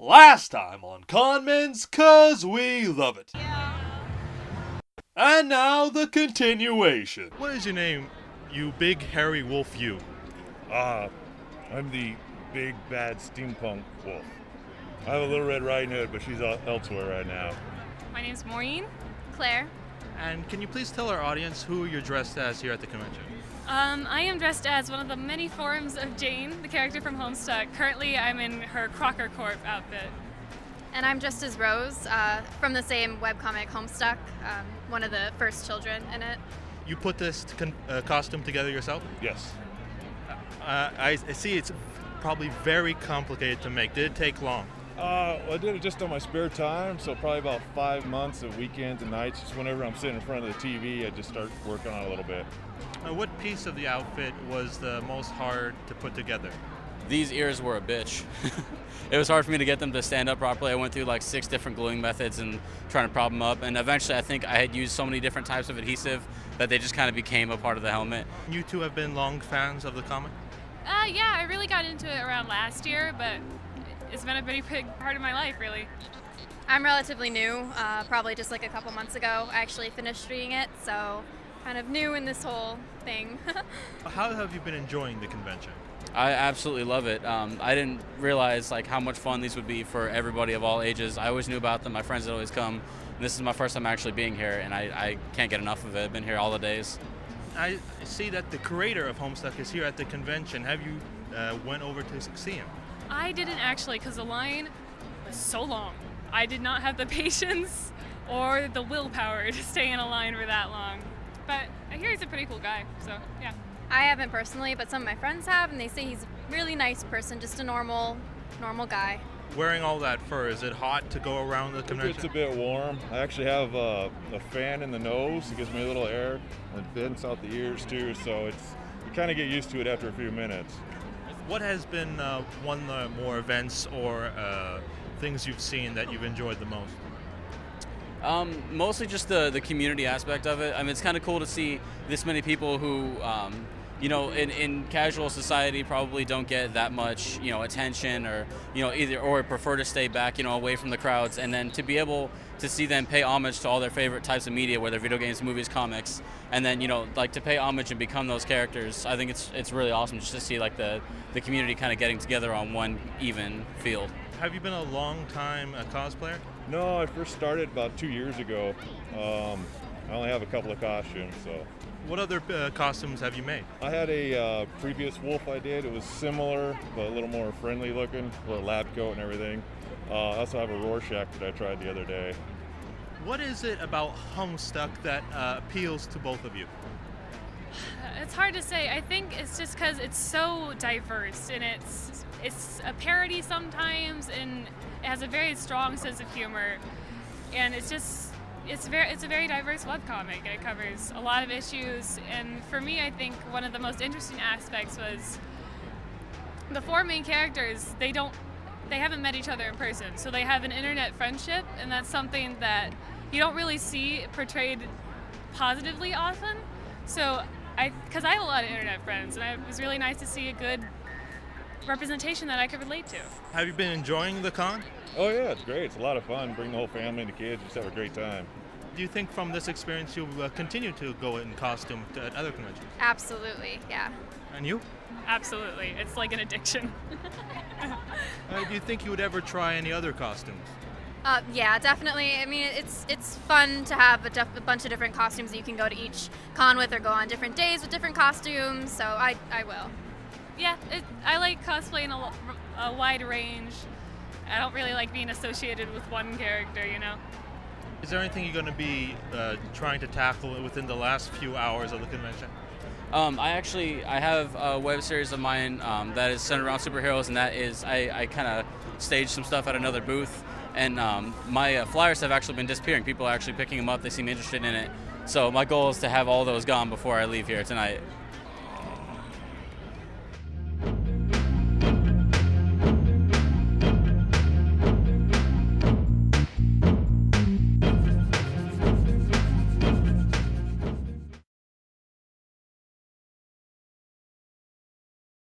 Last time on Conmen's, 'cause we love it. Yeah. And now the continuation. What is your name, you big hairy wolf you? I'm the big bad steampunk wolf. I have a Little Red Riding Hood, but she's elsewhere right now. My name's Maureen. Claire. And can you please tell our audience who you're dressed as here at the convention? I am dressed as one of the many forms of Jane, the character from Homestuck. Currently, I'm in her Crocker Corp outfit. And I'm dressed as Rose, from the same webcomic Homestuck, one of the first children in it. You put this costume together yourself? Yes. I see it's probably very complicated to make. Did it take long? I did it just on my spare time, so probably about 5 months of weekends and nights. Just whenever I'm sitting in front of the TV, I just start working on it a little bit. What piece of the outfit was the most hard to put together? These ears were a bitch. It was hard for me to get them to stand up properly. I went through like 6 different gluing methods and trying to prop them up. And eventually I think I had used so many different types of adhesive that they just kind of became a part of the helmet. You two have been long fans of the comic? Yeah, I really got into it around last year, but it's been a pretty big part of my life, really. I'm relatively new, probably just like a couple months ago. I actually finished reading it, so kind of new in this whole thing. How have you been enjoying the convention? I absolutely love it. I didn't realize like how much fun these would be for everybody of all ages. I always knew about them. My friends had always come. This is my first time actually being here, and I can't get enough of it. I've been here all the days. I see that the creator of Homestuck is here at the convention. Have you went over to see him? I didn't actually, because the line was so long. I did not have the patience or the willpower to stay in a line for that long. But I hear he's a pretty cool guy, so yeah. I haven't personally, but some of my friends have, and they say he's a really nice person, just a normal guy. Wearing all that fur, is it hot to go around the convention? It's a bit warm. I actually have a fan in the nose. It gives me a little air and vents out the ears too, so you kind of get used to it after a few minutes. What has been one of the more events or things you've seen that you've enjoyed the most? Mostly just the community aspect of it. I mean, it's kind of cool to see this many people who, in casual society probably don't get that much, attention or, or prefer to stay back, away from the crowds. And then to be able to see them pay homage to all their favorite types of media, whether video games, movies, comics, and then, to pay homage and become those characters. I think it's really awesome just to see like the community kind of getting together on one even field. Have you been a long time cosplayer? No, I first started about 2 years ago. I only have a couple of costumes, so. What other costumes have you made? I had a previous wolf I did. It was similar, but a little more friendly looking, a little lab coat and everything. I also have a Rorschach that I tried the other day. What is it about Homestuck that appeals to both of you? It's hard to say. I think it's just because it's so diverse, and it's a parody sometimes, and it has a very strong sense of humor, and it's a very diverse webcomic. It covers a lot of issues, and for me, I think one of the most interesting aspects was the 4 main characters. They haven't met each other in person, so they have an internet friendship, and that's something that you don't really see portrayed positively often. So, because I have a lot of internet friends, and it was really nice to see a good representation that I could relate to. Have you been enjoying the con? Oh yeah, it's great. It's a lot of fun. Bring the whole family and the kids. Just have a great time. Do you think from this experience you'll continue to go in costume at other conventions? Absolutely, yeah. And you? Absolutely. It's like an addiction. Do you think you would ever try any other costumes? Yeah, definitely. I mean, it's fun to have a bunch of different costumes that you can go to each con with or go on different days with different costumes, so I will. Yeah, I like cosplaying a wide range. I don't really like being associated with one character, Is there anything you're going to be trying to tackle within the last few hours of the convention? I have a web series of mine that is centered around superheroes, and that is I kind of staged some stuff at another booth, and my flyers have actually been disappearing. People are actually picking them up. They seem interested in it. So my goal is to have all those gone before I leave here tonight.